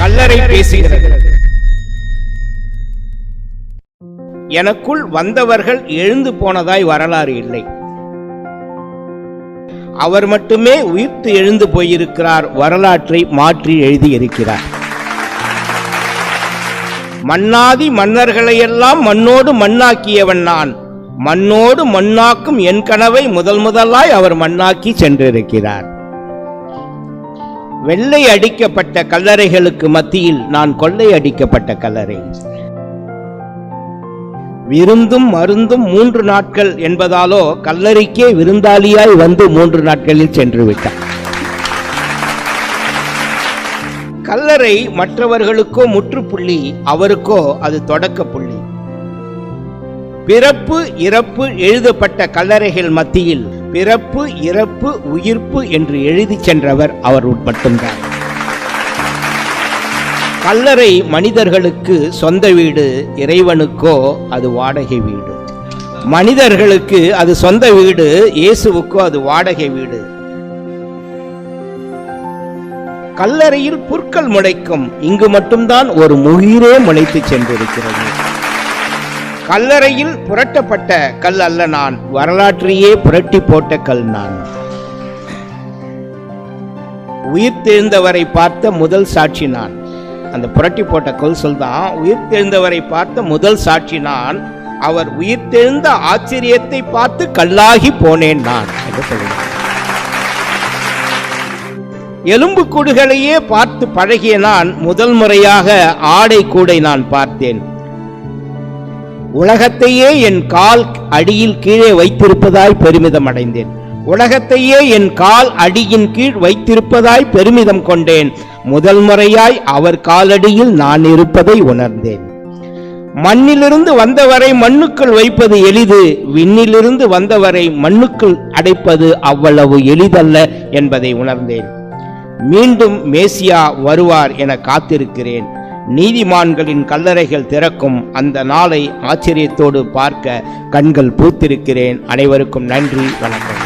கல்லறை பேசுகிறது. எனக்குள் வந்தவர்கள் எழுந்து போனதாய் வரலாறு இல்லை. அவர் மட்டுமே உயிர்த்து எழுந்து போயிருக்கிறார், வரலாற்றை மாற்றி எழுதியிருக்கிறார். மன்னாதி மன்னர்களையெல்லாம் மண்ணோடு மண்ணாக்கியவன் நான், மண்ணோடு மண்ணாக்கும் என் கனவை முதலாய் அவர் மண்ணாக்கி சென்றிருக்கிறார். வெள்ளை அடிக்கப்பட்ட கல்லறைகளுக்கு மத்தியில் நான் கொள்ளை அடிக்கப்பட்ட கல்லறை. விருந்தும் மருந்தும் 3 நாட்கள் என்பதாலோ கல்லறைக்கே விருந்தாளியாய் வந்து 3 நாட்களில் சென்று விட்டார். கல்லறை மற்றவர்களுக்கோ முற்றுப்புள்ளி, அவருக்கோ அது தொடக்க புள்ளி. பிறப்பு இறப்பு எழுதப்பட்ட கல்லறைகள் மத்தியில் பிறப்பு இறப்பு உயிர்ப்பு என்று எழுதி சென்றவர் அவர் மட்டும்தான். கல்லறை மனிதர்களுக்கு சொந்த வீடு, இறைவனுக்கோ அது வாடகை வீடு. மனிதர்களுக்கு அது சொந்த வீடு, இயேசுவுக்கோ அது வாடகை வீடு. கல்லறையில் புற்கள் முளைக்கும், இங்கு மட்டும்தான் ஒரு உயிரே முளைத்து சென்றிருக்கிறது. கல்லறையில் புரட்டப்பட்ட கல் அல்ல நான், வரலாற்றையே புரட்டி போட்ட கல் நான். உயிர்த்தெழுந்தவரை பார்த்த முதல் சாட்சி நான். அந்த புரட்டி போட்ட கல் சொல்தான், உயிர்த்தெழுந்தவரை பார்த்த முதல் சாட்சி நான். அவர் உயிர்த்தெழுந்த ஆச்சரியத்தை பார்த்து கல்லாகி போனேன் நான் என்று சொல்லுவார். எலும்பு கூடுகளையே பார்த்து பழகிய நான் முதல் முறையாக ஆடை கூடை நான் பார்த்தேன். உலகத்தையே என் கால் அடியில் கீழே வைத்திருப்பதாய் பெருமிதம் அடைந்தேன். உலகத்தையே என் கால் அடியின் கீழ் வைத்திருப்பதாய் பெருமிதம் கொண்டேன். முதல் முறையாய் அவர் காலடியில் நான் இருப்பதை உணர்ந்தேன். மண்ணிலிருந்து வந்தவரை மண்ணுக்குள் வைப்பது எளிது, விண்ணிலிருந்து வந்தவரை மண்ணுக்குள் அடைப்பது அவ்வளவு எளிதல்ல என்பதை உணர்ந்தேன். மீண்டும் மேசியா வருவார் என காத்திருக்கிறேன். நீதிமான்களின் கல்லறைகள் திறக்கும் அந்த நாளை ஆச்சரியத்தோடு பார்க்க கண்கள் பூத்திருக்கிறேன். அனைவருக்கும் நன்றி, வணக்கம்.